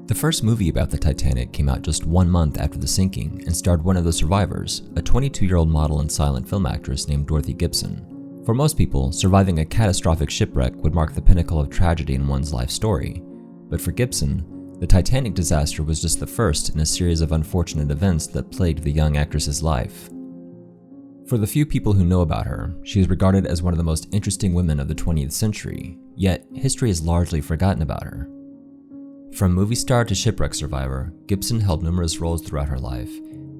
The first movie about the Titanic came out just 1 month after the sinking and starred one of the survivors, a 22-year-old model and silent film actress named Dorothy Gibson. For most people, surviving a catastrophic shipwreck would mark the pinnacle of tragedy in one's life story. But for Gibson, the Titanic disaster was just the first in a series of unfortunate events that plagued the young actress's life. For the few people who know about her, she is regarded as one of the most interesting women of the 20th century, yet history has largely forgotten about her. From movie star to shipwreck survivor, Gibson held numerous roles throughout her life,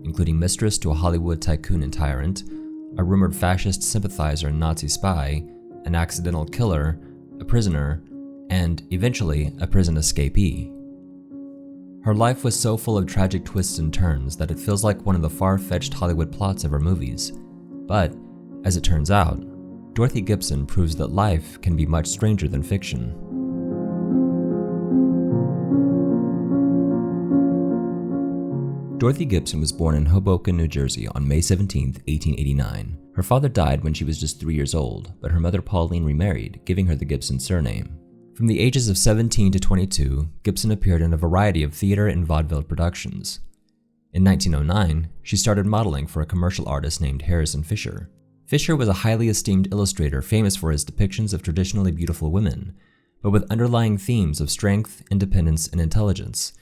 including mistress to a Hollywood tycoon and tyrant, a rumored fascist sympathizer and Nazi spy, an accidental killer, a prisoner, and, eventually, a prison escapee. Her life was so full of tragic twists and turns that it feels like one of the far-fetched Hollywood plots of her movies. But, as it turns out, Dorothy Gibson proves that life can be much stranger than fiction. Dorothy Gibson was born in Hoboken, New Jersey on May 17, 1889. Her father died when she was just 3 years old, but her mother Pauline remarried, giving her the Gibson surname. From the ages of 17 to 22, Gibson appeared in a variety of theater and vaudeville productions. In 1909, she started modeling for a commercial artist named Harrison Fisher. Fisher was a highly esteemed illustrator famous for his depictions of traditionally beautiful women, but with underlying themes of strength, independence, and intelligence.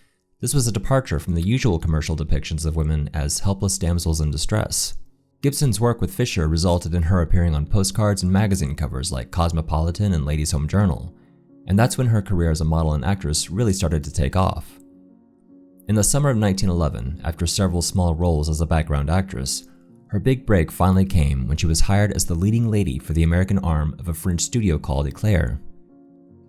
This was a departure from the usual commercial depictions of women as helpless damsels in distress. Gibson's work with Fisher resulted in her appearing on postcards and magazine covers like Cosmopolitan and Ladies' Home Journal, and that's when her career as a model and actress really started to take off. In the summer of 1911, after several small roles as a background actress, her big break finally came when she was hired as the leading lady for the American arm of a French studio called Eclair.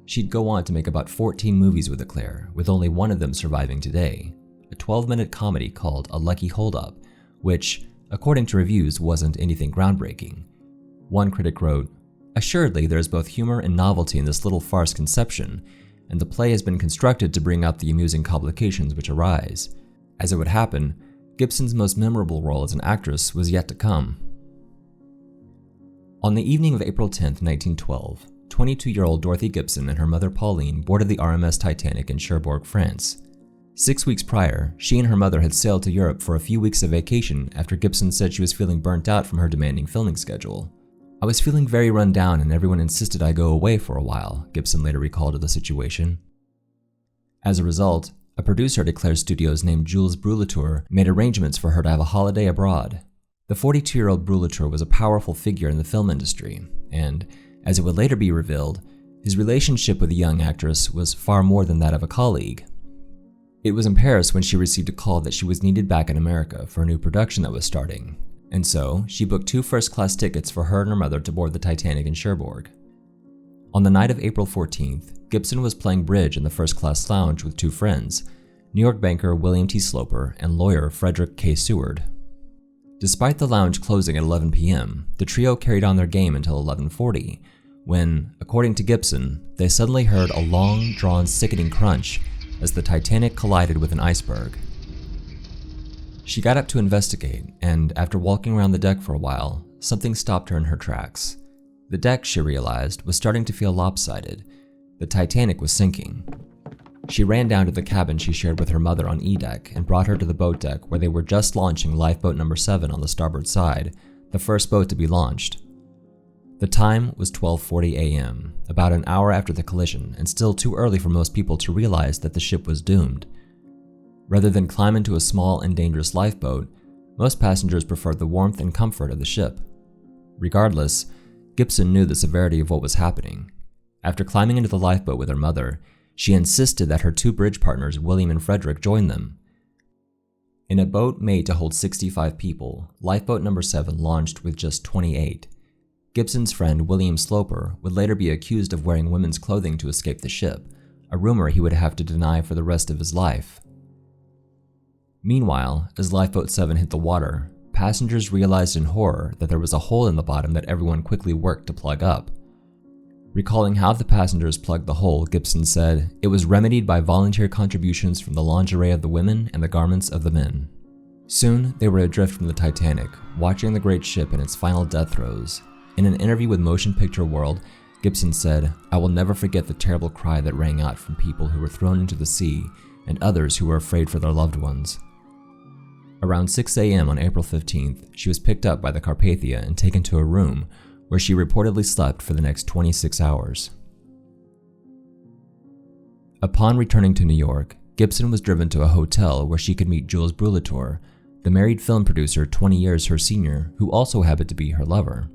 She'd go on to make about 14 movies with Eclair, with only one of them surviving today, a 12-minute comedy called A Lucky Hold-Up, which, according to reviews, wasn't anything groundbreaking. One critic wrote, "Assuredly, there is both humor and novelty in this little farce conception, and the play has been constructed to bring out the amusing complications which arise." As it would happen, Gibson's most memorable role as an actress was yet to come. On the evening of April 10, 1912, 22-year-old Dorothy Gibson and her mother Pauline boarded the RMS Titanic in Cherbourg, France. 6 weeks prior, she and her mother had sailed to Europe for a few weeks of vacation after Gibson said she was feeling burnt out from her demanding filming schedule. "I was feeling very run down and everyone insisted I go away for a while," Gibson later recalled of the situation. As a result, a producer at Eclair Studios named Jules Brulatour made arrangements for her to have a holiday abroad. The 42-year-old Brulatour was a powerful figure in the film industry, and, as it would later be revealed, his relationship with the young actress was far more than that of a colleague. It was in Paris when she received a call that she was needed back in America for a new production that was starting, and so she booked 2 first-class tickets for her and her mother to board the Titanic in Cherbourg. On the night of April 14th, Gibson was playing bridge in the first-class lounge with 2 friends, New York banker William T. Sloper and lawyer Frederick K. Seward. Despite the lounge closing at 11 p.m., the trio carried on their game until 11:40, when, according to Gibson, they suddenly heard a long, drawn, sickening crunch as the Titanic collided with an iceberg. She got up to investigate, and after walking around the deck for a while, something stopped her in her tracks. The deck, she realized, was starting to feel lopsided. The Titanic was sinking. She ran down to the cabin she shared with her mother on E-deck and brought her to the boat deck where they were just launching lifeboat number 7 on the starboard side, the first boat to be launched. The time was 12:40 a.m., about an hour after the collision, and still too early for most people to realize that the ship was doomed. Rather than climb into a small and dangerous lifeboat, most passengers preferred the warmth and comfort of the ship. Regardless, Gibson knew the severity of what was happening. After climbing into the lifeboat with her mother, she insisted that her 2 bridge partners, William and Frederick, join them. In a boat made to hold 65 people, lifeboat number 7 launched with just 28. Gibson's friend, William Sloper, would later be accused of wearing women's clothing to escape the ship, a rumor he would have to deny for the rest of his life. Meanwhile, as Lifeboat 7 hit the water, passengers realized in horror that there was a hole in the bottom that everyone quickly worked to plug up. Recalling how the passengers plugged the hole, Gibson said, "It was remedied by volunteer contributions from the lingerie of the women and the garments of the men." Soon, they were adrift from the Titanic, watching the great ship in its final death throes. In an interview with Motion Picture World, Gibson said, "I will never forget the terrible cry that rang out from people who were thrown into the sea and others who were afraid for their loved ones." Around 6 a.m. on April 15th, she was picked up by the Carpathia and taken to a room where she reportedly slept for the next 26 hours. Upon returning to New York, Gibson was driven to a hotel where she could meet Jules Brulatour, the married film producer 20 years her senior, who also happened to be her lover.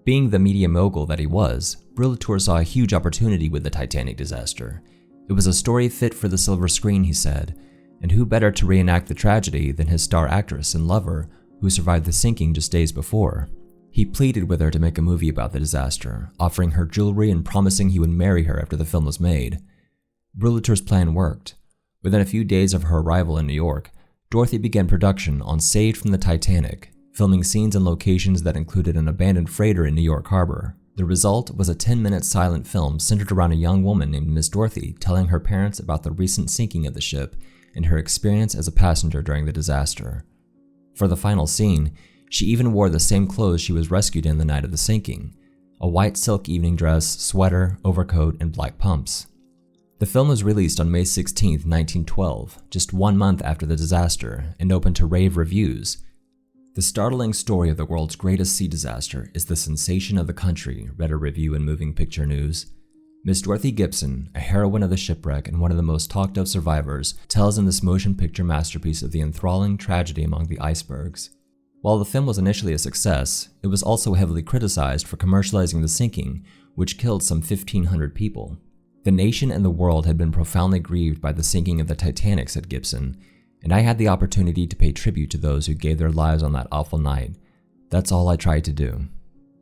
Being the media mogul that he was, Brulatour saw a huge opportunity with the Titanic disaster. It was a story fit for the silver screen, he said, and who better to reenact the tragedy than his star actress and lover, who survived the sinking just days before. He pleaded with her to make a movie about the disaster, offering her jewelry and promising he would marry her after the film was made. Brulatour's plan worked. Within a few days of her arrival in New York, Dorothy began production on Saved from the Titanic, filming scenes and locations that included an abandoned freighter in New York Harbor. The result was a 10-minute silent film centered around a young woman named Miss Dorothy telling her parents about the recent sinking of the ship and her experience as a passenger during the disaster. For the final scene, she even wore the same clothes she was rescued in the night of the sinking: a white silk evening dress, sweater, overcoat, and black pumps. The film was released on May 16, 1912, just 1 month after the disaster, and opened to rave reviews. "The startling story of the world's greatest sea disaster is the sensation of the country," read a review in Moving Picture News. Miss Dorothy Gibson, a heroine of the shipwreck and one of the most talked of survivors, tells in this motion picture masterpiece of the enthralling tragedy among the icebergs. While the film was initially a success, it was also heavily criticized for commercializing the sinking, which killed some 1,500 people. "The nation and the world had been profoundly grieved by the sinking of the Titanic," said Gibson, "and I had the opportunity to pay tribute to those who gave their lives on that awful night. That's all I tried to do."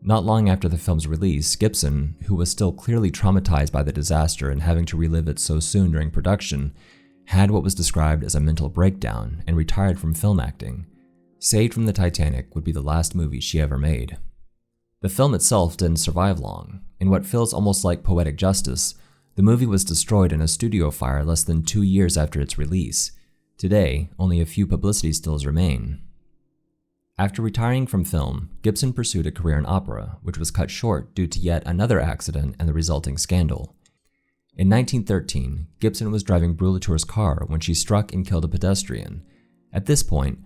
Not long after the film's release, Gibson, who was still clearly traumatized by the disaster and having to relive it so soon during production, had what was described as a mental breakdown and retired from film acting. Saved from the Titanic would be the last movie she ever made. The film itself didn't survive long. In what feels almost like poetic justice, the movie was destroyed in a studio fire less than 2 years after its release. Today, only a few publicity stills remain. After retiring from film, Gibson pursued a career in opera, which was cut short due to yet another accident and the resulting scandal. In 1913, Gibson was driving Brulatour's car when she struck and killed a pedestrian. At this point,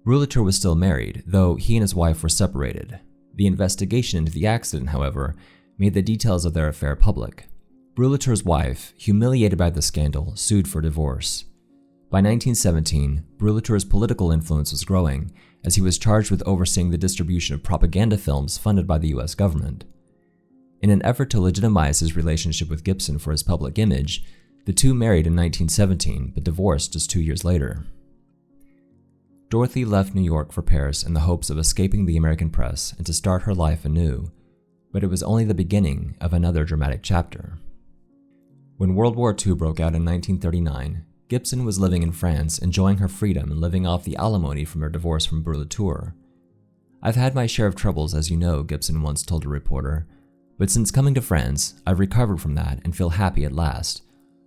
Brulatour was still married, though he and his wife were separated. The investigation into the accident, however, made the details of their affair public. Brulatour's wife, humiliated by the scandal, sued for divorce. By 1917, Brulatour's political influence was growing, as he was charged with overseeing the distribution of propaganda films funded by the US government. In an effort to legitimize his relationship with Gibson for his public image, the two married in 1917 but divorced just 2 years later. Dorothy left New York for Paris in the hopes of escaping the American press and to start her life anew, but it was only the beginning of another dramatic chapter. When World War II broke out in 1939, Gibson was living in France, enjoying her freedom and living off the alimony from her divorce from Brulatour. "I've had my share of troubles, as you know," Gibson once told a reporter, "but since coming to France, I've recovered from that and feel happy at last.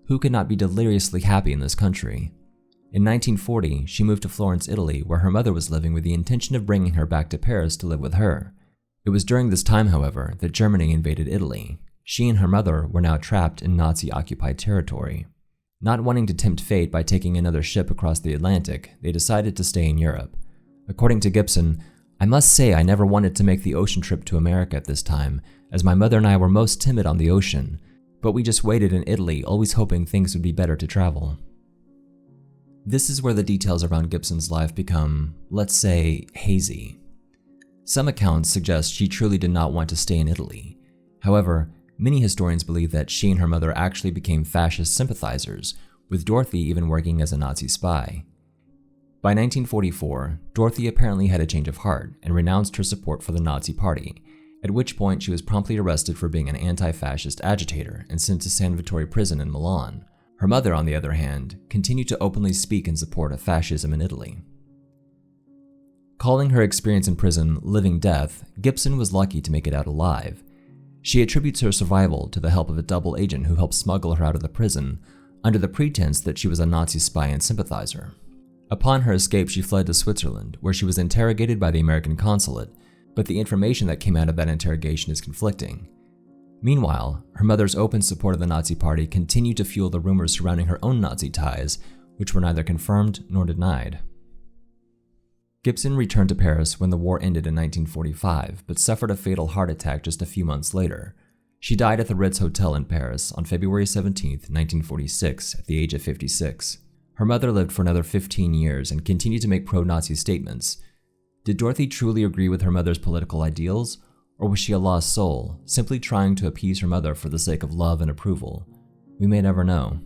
Who could not be deliriously happy in this country?" In 1940, she moved to Florence, Italy, where her mother was living with the intention of bringing her back to Paris to live with her. It was during this time, however, that Germany invaded Italy. She and her mother were now trapped in Nazi-occupied territory. Not wanting to tempt fate by taking another ship across the Atlantic, they decided to stay in Europe. According to Gibson, "I must say I never wanted to make the ocean trip to America at this time, as my mother and I were most timid on the ocean, but we just waited in Italy, always hoping things would be better to travel." This is where the details around Gibson's life become, let's say, hazy. Some accounts suggest she truly did not want to stay in Italy. However, many historians believe that she and her mother actually became fascist sympathizers, with Dorothy even working as a Nazi spy. By 1944, Dorothy apparently had a change of heart and renounced her support for the Nazi Party, at which point she was promptly arrested for being an anti-fascist agitator and sent to San Vittore prison in Milan. Her mother, on the other hand, continued to openly speak in support of fascism in Italy. Calling her experience in prison living death, Gibson was lucky to make it out alive. She attributes her survival to the help of a double agent who helped smuggle her out of the prison, under the pretense that she was a Nazi spy and sympathizer. Upon her escape, she fled to Switzerland, where she was interrogated by the American consulate, but the information that came out of that interrogation is conflicting. Meanwhile, her mother's open support of the Nazi Party continued to fuel the rumors surrounding her own Nazi ties, which were neither confirmed nor denied. Gibson returned to Paris when the war ended in 1945, but suffered a fatal heart attack just a few months later. She died at the Ritz Hotel in Paris on February 17, 1946, at the age of 56. Her mother lived for another 15 years and continued to make pro-Nazi statements. Did Dorothy truly agree with her mother's political ideals, or was she a lost soul, simply trying to appease her mother for the sake of love and approval? We may never know.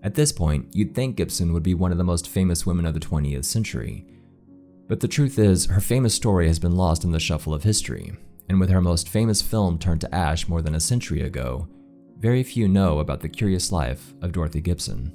At this point, you'd think Gibson would be one of the most famous women of the 20th century. But the truth is, her famous story has been lost in the shuffle of history, and with her most famous film turned to ash more than a century ago, very few know about the curious life of Dorothy Gibson.